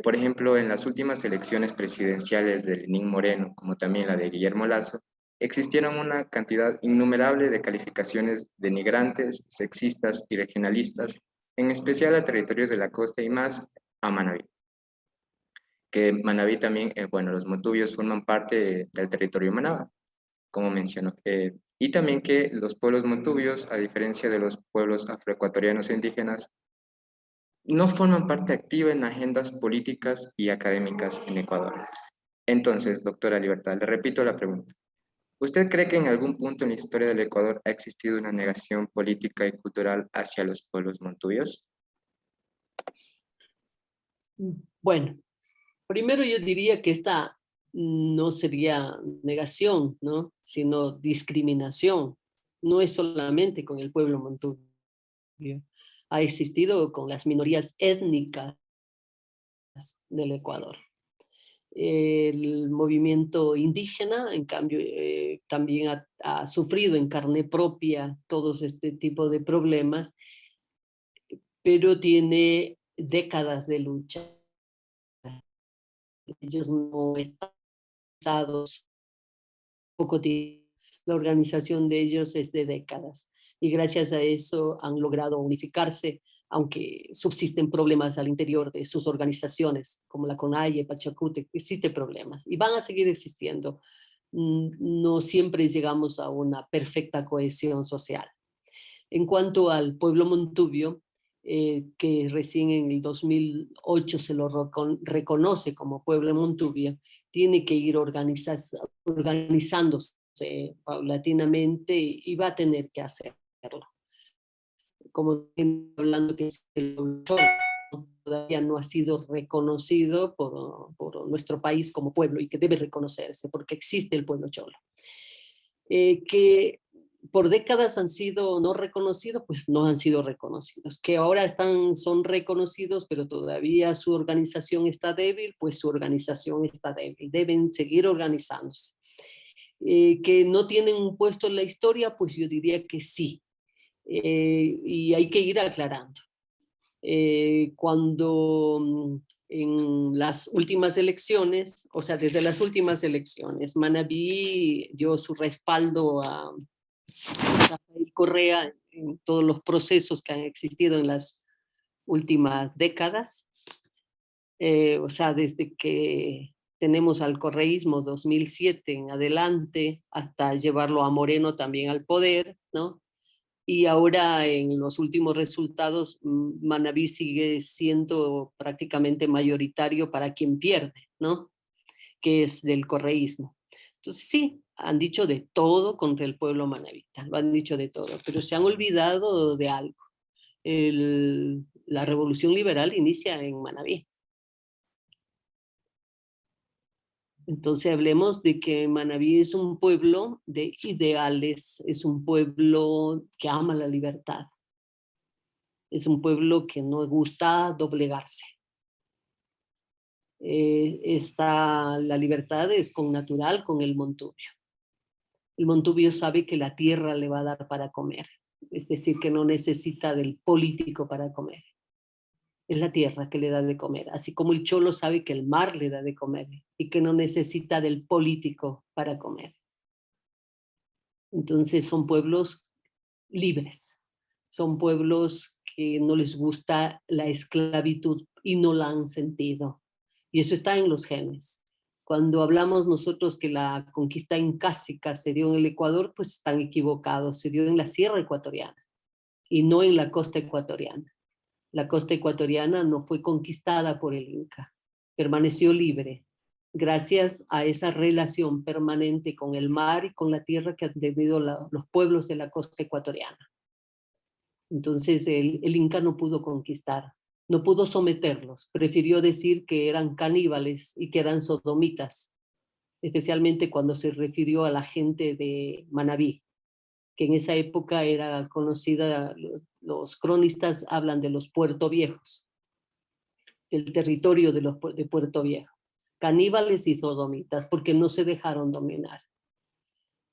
por ejemplo, en las últimas elecciones presidenciales de Lenín Moreno, como también la de Guillermo Lasso, existieron una cantidad innumerable de calificaciones denigrantes, sexistas y regionalistas, en especial a territorios de la costa y más a Manabí. Que Manabí también, bueno, los montubios forman parte del territorio Manaba, como mencionó. Y también que los pueblos montubios, a diferencia de los pueblos afroecuatorianos e indígenas, no forman parte activa en agendas políticas y académicas en Ecuador. Entonces, doctora Libertad, le repito la pregunta. ¿Usted cree que en algún punto en la historia del Ecuador ha existido una negación política y cultural hacia los pueblos montubios? Bueno, primero yo diría que esta no sería negación, ¿no?, sino discriminación. No es solamente con el pueblo montubio, ha existido con las minorías étnicas del Ecuador. El movimiento indígena, en cambio, también ha sufrido en carne propia todos este tipo de problemas, pero tiene décadas de lucha. Ellos no están cansados, poco tiempo. La organización de ellos es de décadas y gracias a eso han logrado unificarse, aunque subsisten problemas al interior de sus organizaciones, como la CONAIE, Pachacute, existen problemas y van a seguir existiendo. No siempre llegamos a una perfecta cohesión social. En cuanto al pueblo montubio, que recién en el 2008 se lo reconoce como pueblo montubio, tiene que ir organizándose paulatinamente y va a tener que hacerlo. Como hablando que es el cholo, todavía no ha sido reconocido por nuestro país como pueblo y que debe reconocerse porque existe el pueblo cholo. Que por décadas han sido no reconocidos, pues no han sido reconocidos. Que ahora son reconocidos, pero todavía su organización está débil, pues su organización está débil. Deben seguir organizándose. Que no tienen un puesto en la historia, pues yo diría que sí. Y hay que ir aclarando. Cuando en las últimas elecciones, o sea, desde las últimas elecciones, Manabí dio su respaldo a Rafael Correa en todos los procesos que han existido en las últimas décadas. O sea, desde que tenemos al correísmo 2007 en adelante, hasta llevarlo a Moreno también al poder, ¿no? Y ahora en los últimos resultados, Manabí sigue siendo prácticamente mayoritario para quien pierde, ¿no?, que es del correísmo. Entonces sí, han dicho de todo contra el pueblo manabita, lo han dicho de todo, pero se han olvidado de algo. La revolución liberal inicia en Manabí. Entonces hablemos de que Manabí es un pueblo de ideales, es un pueblo que ama la libertad, es un pueblo que no gusta doblegarse. La libertad es con natural, con el montubio. El montubio sabe que la tierra le va a dar para comer, es decir, que no necesita del político para comer. Es la tierra que le da de comer, así como el cholo sabe que el mar le da de comer y que no necesita del político para comer. Entonces son pueblos libres, son pueblos que no les gusta la esclavitud y no la han sentido. Y eso está en los genes. Cuando hablamos nosotros que la conquista incásica se dio en el Ecuador, pues están equivocados, se dio en la sierra ecuatoriana y no en la costa ecuatoriana. La costa ecuatoriana no fue conquistada por el Inca, permaneció libre gracias a esa relación permanente con el mar y con la tierra que han tenido los pueblos de la costa ecuatoriana. Entonces el Inca no pudo conquistar, no pudo someterlos, prefirió decir que eran caníbales y que eran sodomitas, especialmente cuando se refirió a la gente de Manabí, que en esa época era conocida, los cronistas hablan de los Puerto Viejos, del territorio de Puerto Viejo, caníbales y sodomitas, porque no se dejaron dominar.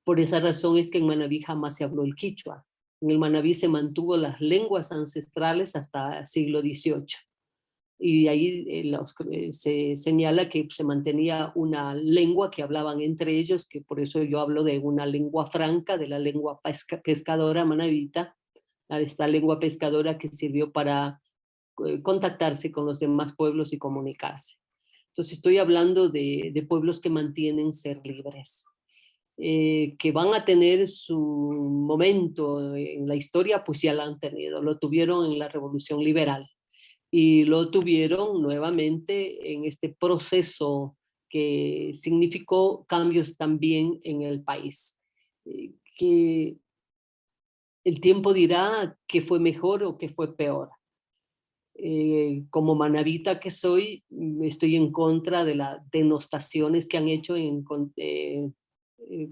Por esa razón es que en Manabí jamás se habló el quichua. En el Manabí se mantuvo las lenguas ancestrales hasta el siglo XVIII. Y ahí se señala que se mantenía una lengua que hablaban entre ellos, que por eso yo hablo de una lengua franca, de la lengua pescadora manabita, esta lengua pescadora que sirvió para contactarse con los demás pueblos y comunicarse. Entonces estoy hablando de pueblos que mantienen ser libres. Que van a tener su momento en la historia, pues ya lo han tenido, lo tuvieron en la Revolución Liberal y lo tuvieron nuevamente en este proceso que significó cambios también en el país. Que el tiempo dirá que fue mejor o que fue peor. Como manabita que soy, estoy en contra de las denostaciones que han hecho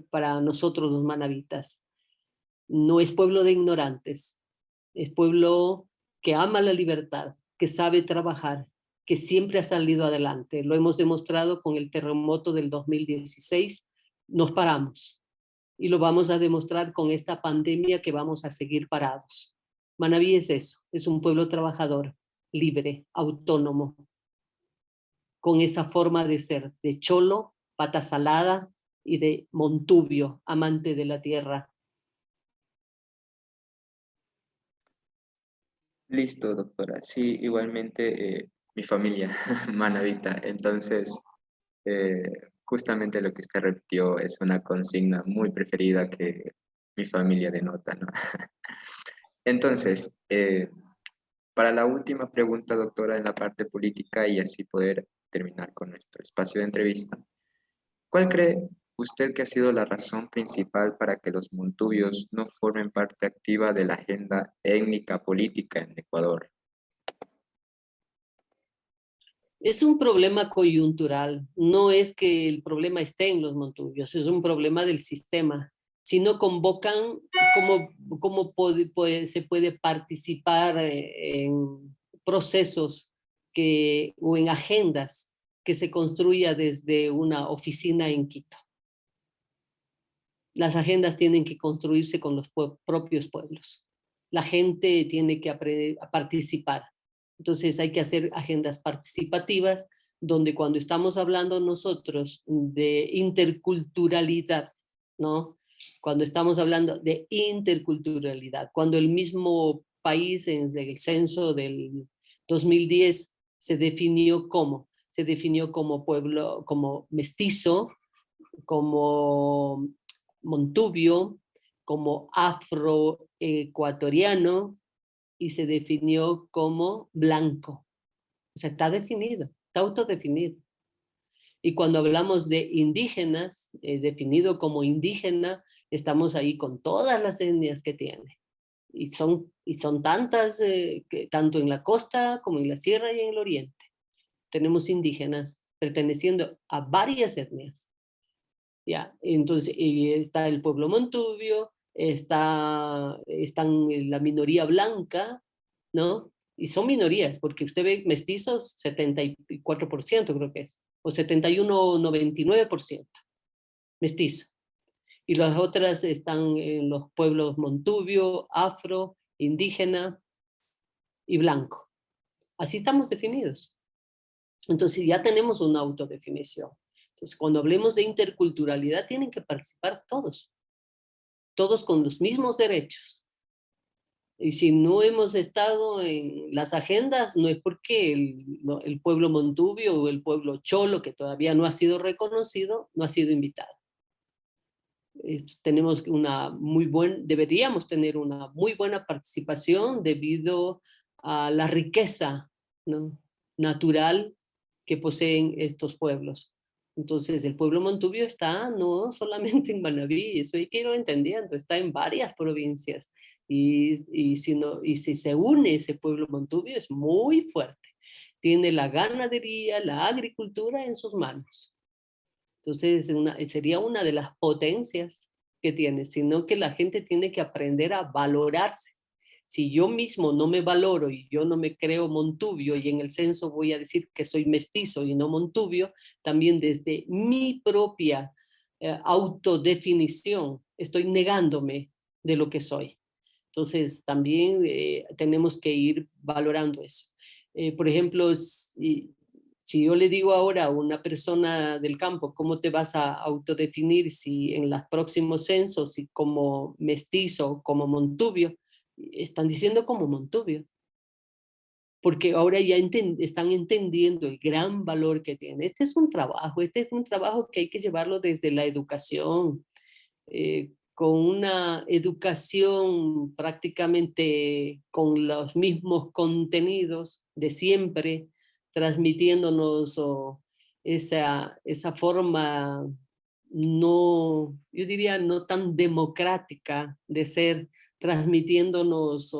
para nosotros los manabitas. No es pueblo de ignorantes, es pueblo que ama la libertad, que sabe trabajar, que siempre ha salido adelante. Lo hemos demostrado con el terremoto del 2016, nos paramos y lo vamos a demostrar con esta pandemia que vamos a seguir parados. Manabí es eso, es un pueblo trabajador, libre, autónomo, con esa forma de ser, de cholo, pata salada y de montubio, amante de la tierra. Listo, doctora. Sí, igualmente mi familia, manabita. Entonces, eh, justamente lo que usted repitió es una consigna muy preferida que mi familia denota, ¿no? Entonces, para la última pregunta, doctora, en la parte política y así poder terminar con nuestro espacio de entrevista, ¿cuál cree usted que ha sido la razón principal para que los montubios no formen parte activa de la agenda étnica política en Ecuador? Es un problema coyuntural, no es que el problema esté en los montubios, es un problema del sistema. Si no convocan, ¿cómo se puede participar en procesos o en agendas que se construya desde una oficina en Quito? Las agendas tienen que construirse con los propios pueblos. La gente tiene que aprender a participar. Entonces hay que hacer agendas participativas donde cuando estamos hablando nosotros de interculturalidad, ¿no? Cuando estamos hablando de interculturalidad, cuando el mismo país en el censo del 2010 se definió como pueblo, como mestizo, como montubio, como afroecuatoriano y se definió como blanco. O sea, está definido, está autodefinido. Y cuando hablamos de indígenas, definido como indígena, estamos ahí con todas las etnias que tiene. Y son tantas, tanto en la costa como en la sierra y en el oriente. Tenemos indígenas perteneciendo a varias etnias. ¿Ya? Entonces está el pueblo montubio, están la minoría blanca, ¿no? Y son minorías, porque usted ve mestizos, 74% creo que es, o 71, 99% mestizo. Y las otras están en los pueblos montubio, afro, indígena y blanco. Así estamos definidos. Entonces ya tenemos una autodefinición. Entonces cuando hablemos de interculturalidad tienen que participar todos con los mismos derechos. Y si no hemos estado en las agendas, no es porque el pueblo montubio o el pueblo cholo, que todavía no ha sido reconocido, no ha sido invitado. Tenemos deberíamos tener una muy buena participación debido a la riqueza, ¿no?, natural que poseen estos pueblos. Entonces, el pueblo montubio está no solamente en Manabí, eso hay que irlo entendiendo, está en varias provincias. Si se une ese pueblo montubio, es muy fuerte. Tiene la ganadería, la agricultura en sus manos. Entonces, sería una de las potencias que tiene, sino que la gente tiene que aprender a valorarse. Si yo mismo no me valoro y yo no me creo montubio y en el censo voy a decir que soy mestizo y no montubio, también desde mi propia autodefinición estoy negándome de lo que soy. Entonces, también tenemos que ir valorando eso. Por ejemplo, si yo le digo ahora a una persona del campo, ¿cómo te vas a autodefinir si en los próximos censos, si como mestizo, como montubio? Están diciendo como montubio, porque ahora ya están entendiendo el gran valor que tiene. Este es un trabajo que hay que llevarlo desde la educación, con una educación prácticamente con los mismos contenidos de siempre, transmitiéndonos esa forma no, yo diría, no tan democrática de ser, transmitiéndonos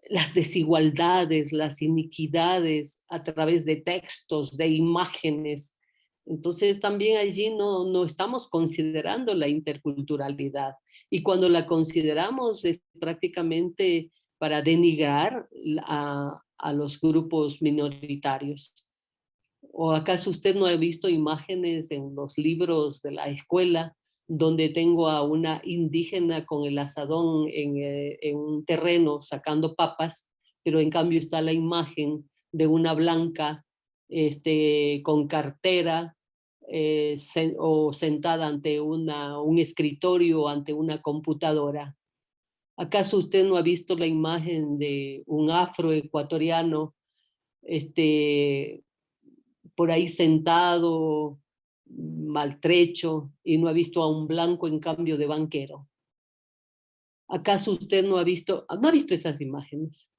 las desigualdades, las iniquidades a través de textos, de imágenes. Entonces también allí no estamos considerando la interculturalidad. Y cuando la consideramos es prácticamente para denigrar a los grupos minoritarios. ¿O acaso usted no ha visto imágenes en los libros de la escuela donde tengo a una indígena con el asadón en un terreno sacando papas, pero en cambio está la imagen de una blanca con cartera o sentada ante un escritorio o ante una computadora? ¿Acaso usted no ha visto la imagen de un afroecuatoriano por ahí sentado, maltrecho, y no ha visto a un blanco en cambio de banquero? ¿Acaso usted no ha visto esas imágenes?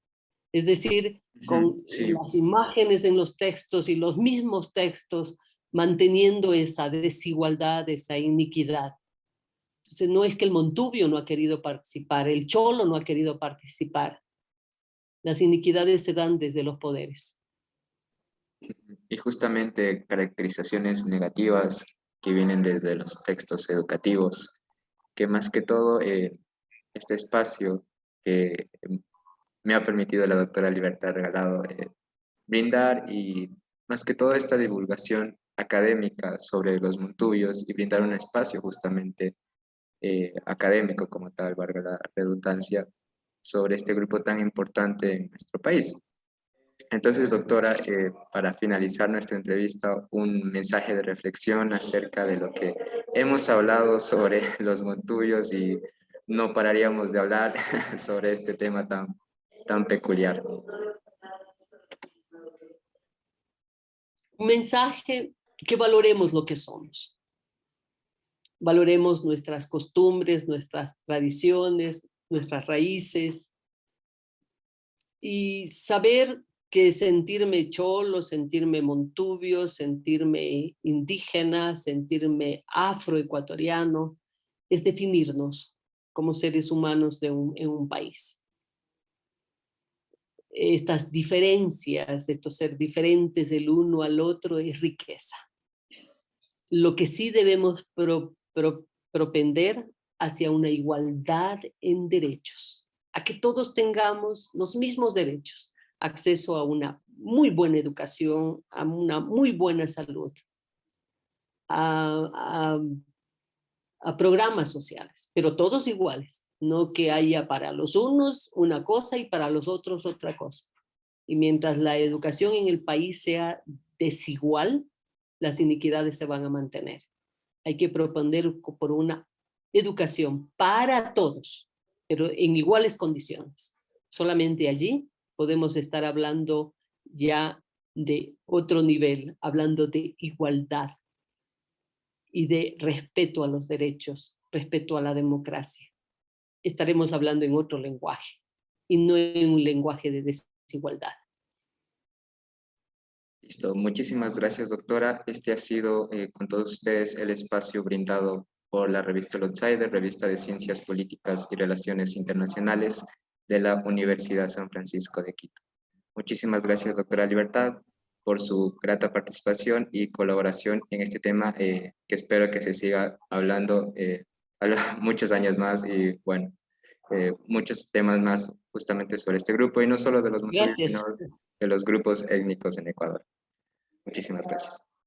Es decir, con Sí, las imágenes en los textos y los mismos textos manteniendo esa desigualdad, esa iniquidad. Entonces, no es que el montubio no ha querido participar, el cholo no ha querido participar. Las iniquidades se dan desde los poderes. y justamente caracterizaciones negativas que vienen desde los textos educativos, que más que todo este espacio que me ha permitido la doctora Libertad Regalado brindar y más que todo esta divulgación académica sobre los montubios y brindar un espacio justamente académico como tal, valga la redundancia, sobre este grupo tan importante en nuestro país. Entonces, doctora, para finalizar nuestra entrevista, un mensaje de reflexión acerca de lo que hemos hablado sobre los montuyos y no pararíamos de hablar sobre este tema tan peculiar. Un mensaje: que valoremos lo que somos. Valoremos nuestras costumbres, nuestras tradiciones, nuestras raíces, y saber que sentirme cholo, sentirme montubio, sentirme indígena, sentirme afroecuatoriano, es definirnos como seres humanos en un país. estas diferencias, estos ser diferentes del uno al otro es riqueza. Lo que sí debemos propender hacia una igualdad en derechos, a que todos tengamos los mismos derechos, acceso a una muy buena educación, a una muy buena salud, a, a programas sociales, pero todos iguales, no que haya para los unos una cosa y para los otros otra cosa. Y mientras la educación en el país sea desigual, las iniquidades se van a mantener. Hay que proponer por una educación para todos, pero en iguales condiciones. Solamente allí podemos estar hablando ya de otro nivel, hablando de igualdad y de respeto a los derechos, respeto a la democracia. Estaremos hablando en otro lenguaje y no en un lenguaje de desigualdad. Listo, muchísimas gracias, doctora. Este ha sido con todos ustedes el espacio brindado por la revista El Outsider, revista de Ciencias Políticas y Relaciones Internacionales de la Universidad San Francisco de Quito. Muchísimas gracias, doctora Libertad, por su grata participación y colaboración en este tema, que espero que se siga hablando muchos años más y, bueno, muchos temas más justamente sobre este grupo, y no solo de los mayores, sino Gracias. de los grupos étnicos en Ecuador. Muchísimas gracias.